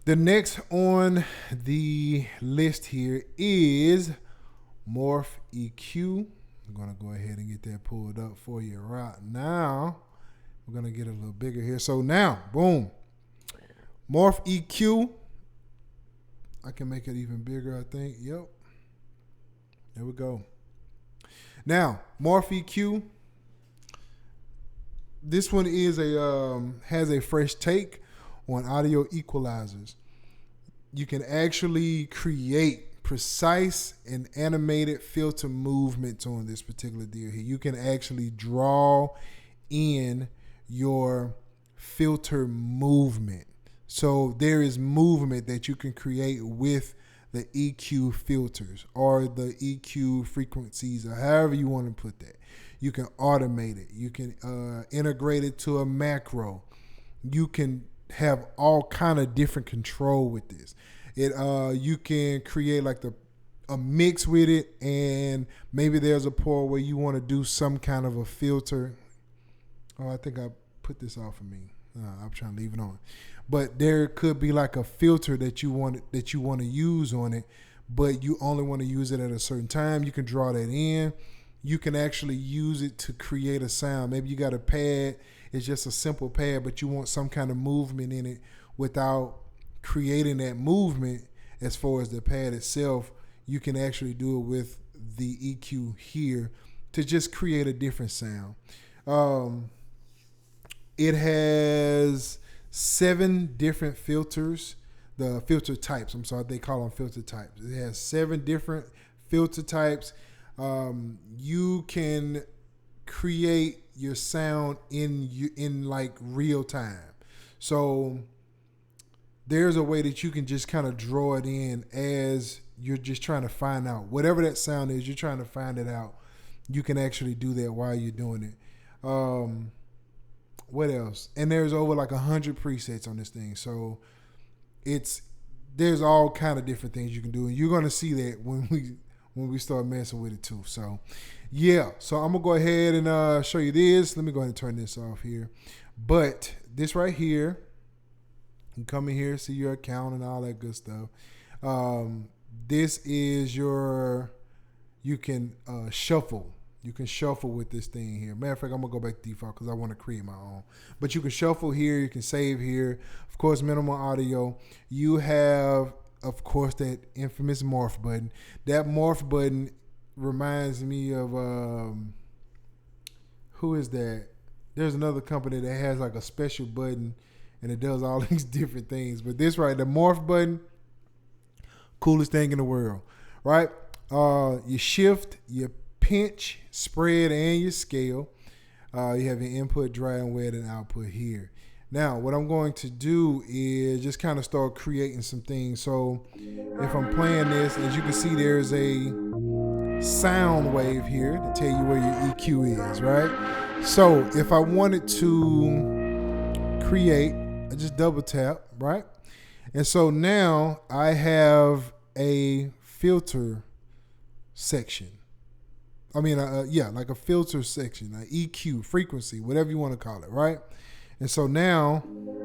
The next on the list here is Morph EQ. I'm going to go ahead and get that pulled up for you right now. We're going to get a little bigger here. So now, boom. Morph EQ. I can make it even bigger, I think. Yep. There we go. Now, Morph EQ. This one is has a fresh take on audio equalizers. You can actually create precise and animated filter movements on this particular deal here. You can actually draw in your filter movement. So there is movement that you can create with the EQ filters or the EQ frequencies or however you want to put that. You can automate it. You can integrate it to a macro. You can have all kind of different control with this. You can create like a mix with it, and maybe there's a part where you want to do some kind of a filter. Oh, I think I put this off of me. I'm trying to leave it on. But there could be like a filter that you want to use on it, but you only want to use it at a certain time. You can draw that in. You can actually use it to create a sound. Maybe you got a pad. It's just a simple pad, but you want some kind of movement in it without creating that movement as far as the pad itself. You can actually do it with the EQ here to just create a different sound. It has 7 different filters, the filter types. I'm sorry, they call them filter types. It has 7 different filter types. You can create your sound in like real time. So there's a way that you can just kind of draw it in as you're just trying to find out whatever that sound is. You're trying to find it out. You can actually do that while you're doing it. What else? And there's over like 100 presets on this thing. So there's all kind of different things you can do, and you're gonna see that when we start messing with it too. So yeah, so I'm gonna go ahead and show you this. Let me go ahead and turn this off here. But this right here, you come in here, see your account and all that good stuff. This is you can shuffle. You can shuffle with this thing here. Matter of fact, I'm going to go back to default because I want to create my own. But you can shuffle here. You can save here. Of course, minimal audio. You have, of course, that infamous morph button. That morph button reminds me of, who is that? There's another company that has like a special button and it does all these different things. But this right, the morph button, coolest thing in the world, right? You shift, you pinch, spread, and your scale. You have your input, dry and wet, and output here. Now, what I'm going to do is just kind of start creating some things. So if I'm playing this, as you can see, there's a sound wave here to tell you where your EQ is, right? So if I wanted to create, I just double tap, right? And so now I have a filter section. I mean, like a filter section, an EQ, frequency, whatever you want to call it, right? And so now, all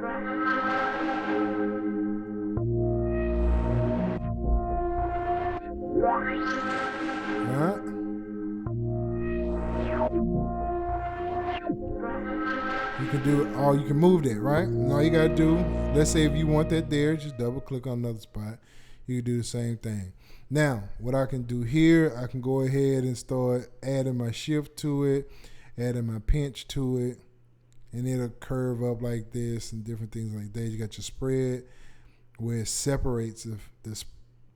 right. You can do it, you can move that, right? And all you got to do, let's say if you want that there, just double click on another spot. You can do the same thing. Now, what I can do here, I can go ahead and start adding my shift to it, adding my pinch to it, and it'll curve up like this and different things like that. You got your spread where it separates the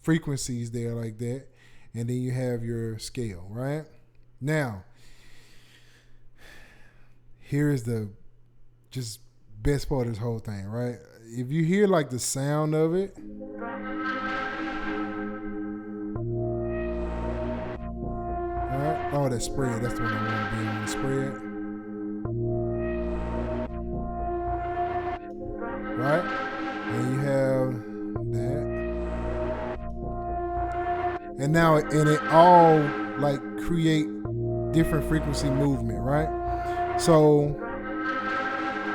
frequencies there like that, and then you have your scale, right? Now, here is the just best part of this whole thing, right? If you hear like the sound of it, oh, that spread. That's the one I want to be on, the spread. Right? And you have that. And now, and it all like create different frequency movement, right? So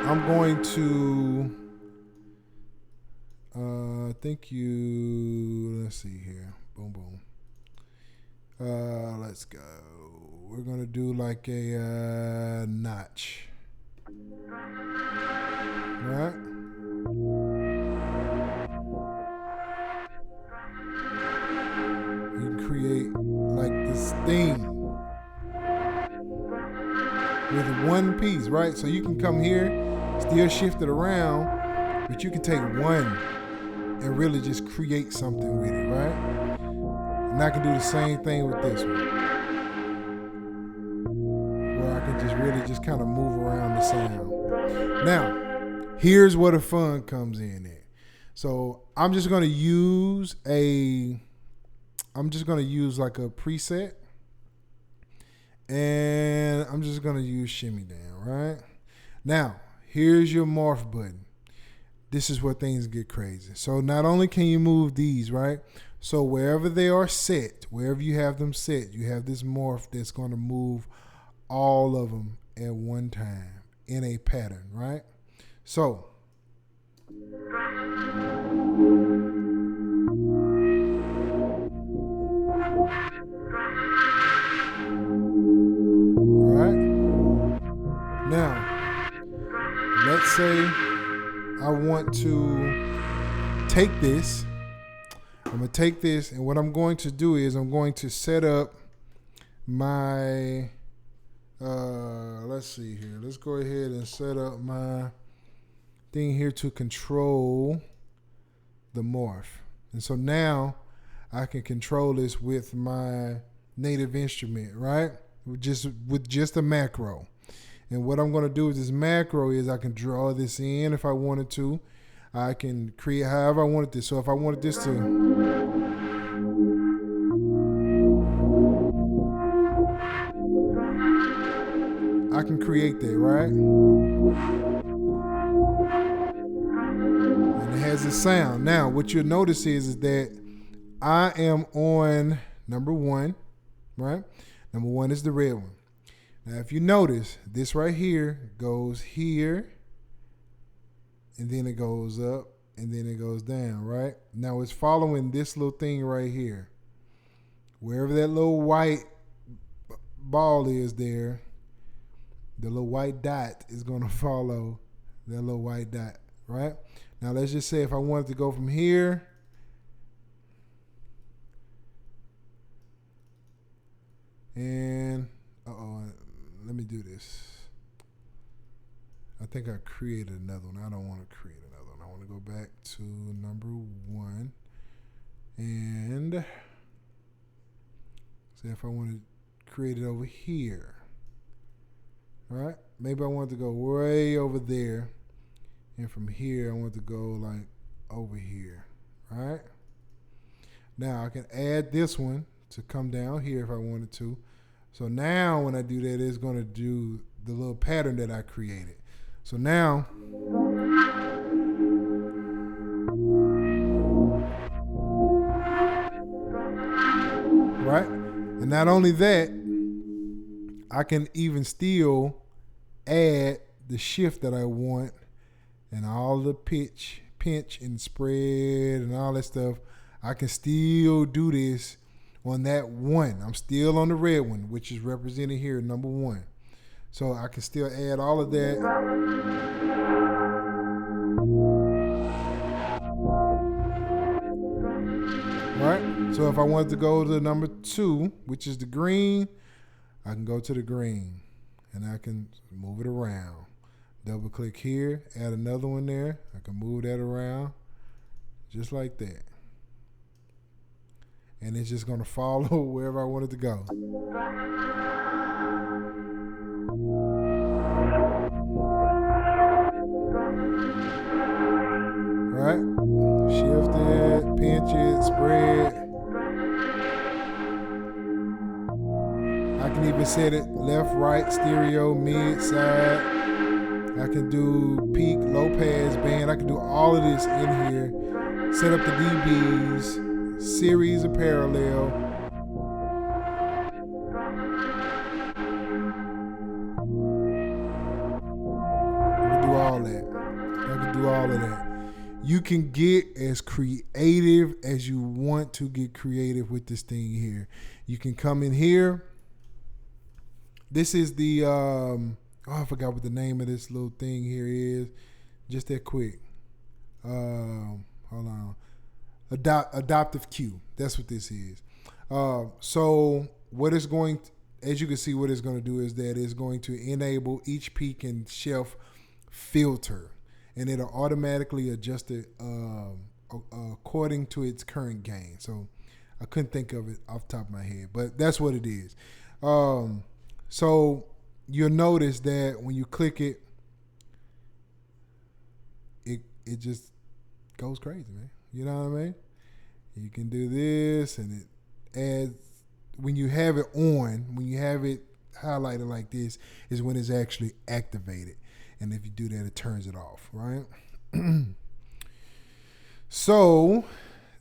I'm going to think you, let's see here. Boom, boom. Let's go. We're going to do like a notch. Right? You can create like this thing with one piece, right? So you can come here, still shift it around, but you can take one and really just create something with it, right? And I can do the same thing with this one, where I can just really just kind of move around the sound. Now, here's where the fun comes in at. So I'm just gonna use like a preset. And I'm just going to use shimmy down, right? Now, here's your morph button. This is where things get crazy. So not only can you move these, right? So wherever they are set, wherever you have them set, you have this morph that's going to move all of them at one time in a pattern, right? So now, let's say I want to take this. I'm going to take this, and what I'm going to do is I'm going to set up my, let's see here. Let's go ahead and set up my thing here to control the morph. And so now I can control this with my native instrument, right? With just a macro. And what I'm going to do with this macro is I can draw this in if I wanted to. I can create however I wanted this. So if I wanted this to, I can create that, right? And it has a sound. Now, what you'll notice is that I am on number 1, right? Number 1 is the red one. Now, if you notice, this right here goes here, and then it goes up, and then it goes down, right? Now, it's following this little thing right here. Wherever that little white ball is there, the little white dot is going to follow that little white dot, right? Now, let's just say if I wanted to go from here and, let me do this. I think I created another one. I don't want to create another one. I want to go back to number 1 and say if I want to create it over here, right? Maybe I want to go way over there, and from here I want to go like over here, right? Now I can add this one to come down here if I wanted to. So now when I do that, it's going to do the little pattern that I created. So now, right? And not only that, I can even still add the shift that I want and all the pitch, pinch and spread and all that stuff. I can still do this on that one. I'm still on the red one, which is represented here, number 1. So I can still add all of that. Right? So if I wanted to go to number 2, which is the green, I can go to the green and I can move it around. Double click here, add another one there. I can move that around just like that. And it's just going to follow wherever I want it to go. Right? Shift it, pinch it, spread. I can even set it left, right, stereo, mid, side. I can do peak, low pass, band. I can do all of this in here. Set up the dBs. Series of parallel. I can do all that. I can do all of that. You can get as creative as you want to get creative with this thing here. You can come in here. This is the I forgot what the name of this little thing here is. Just that quick. Hold on. Adaptive Q. That's what this is. So what it's going to, as you can see, what it's going to do is that it's going to enable each peak and shelf filter, and it'll automatically adjust it according to its current gain. So I couldn't think of it off the top of my head, but that's what it is. So you'll notice that when you click it, it just goes crazy, man. You know what I mean? You can do this, and it adds, when you have it on, when you have it highlighted like this, is when it's actually activated. And if you do that, it turns it off, right? So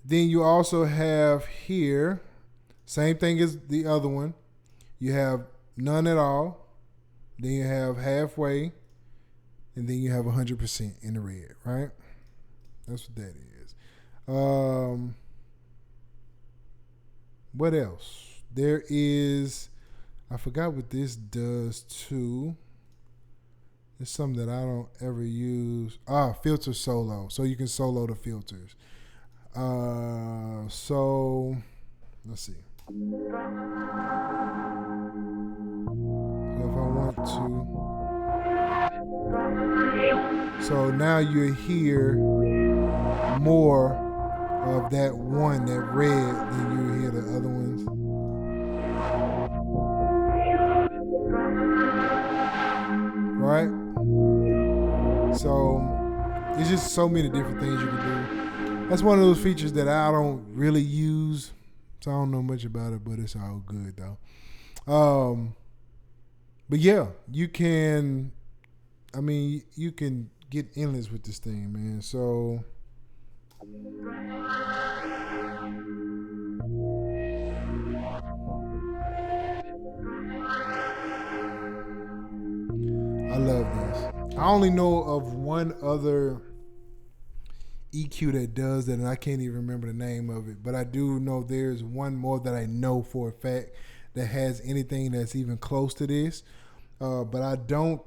then you also have here, same thing as the other one. You have none at all. Then you have halfway. And then you have 100% in the red, right? That's what that is. What else? There is, I forgot what this does too. It's something that I don't ever use. Filter solo. So you can solo the filters. So let's see. So if I want to. So now you hear more of that one, that red, than you hear the other ones. Right? So it's just so many different things you can do. That's one of those features that I don't really use, so I don't know much about it, but it's all good though. But yeah, you can get endless with this thing, man. So I love this. I only know of one other EQ that does that, and I can't even remember the name of it, but I do know there's one more that I know for a fact that has anything that's even close to this, but I don't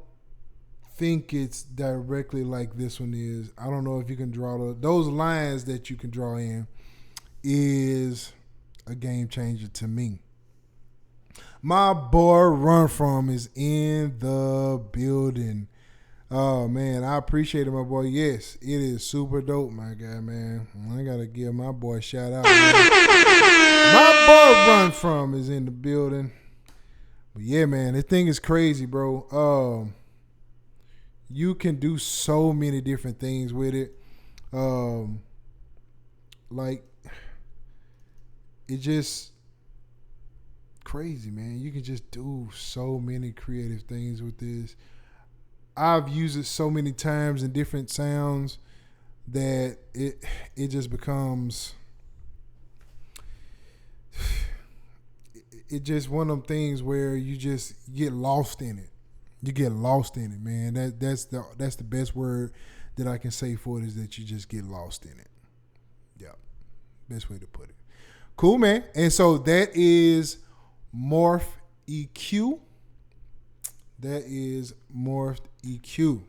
think it's directly like this one is. I don't know if you can draw those lines that you can draw in is a game changer to me. My boy Run From is in the building. Oh man, I appreciate it, my boy. Yes, it is super dope, my guy, man. I gotta give my boy a shout out, man. My boy Run From is in the building. But yeah, man, this thing is crazy, bro. You can do so many different things with it. Like, it just crazy, man. You can just do so many creative things with this. I've used it so many times in different sounds that it just becomes, it just one of them things where you just get lost in it. You get lost in it, man. That's the best word that I can say for it, is that you just get lost in it. Yeah, best way to put it. Cool, man. And so that is Morph EQ. That is Morphed EQ.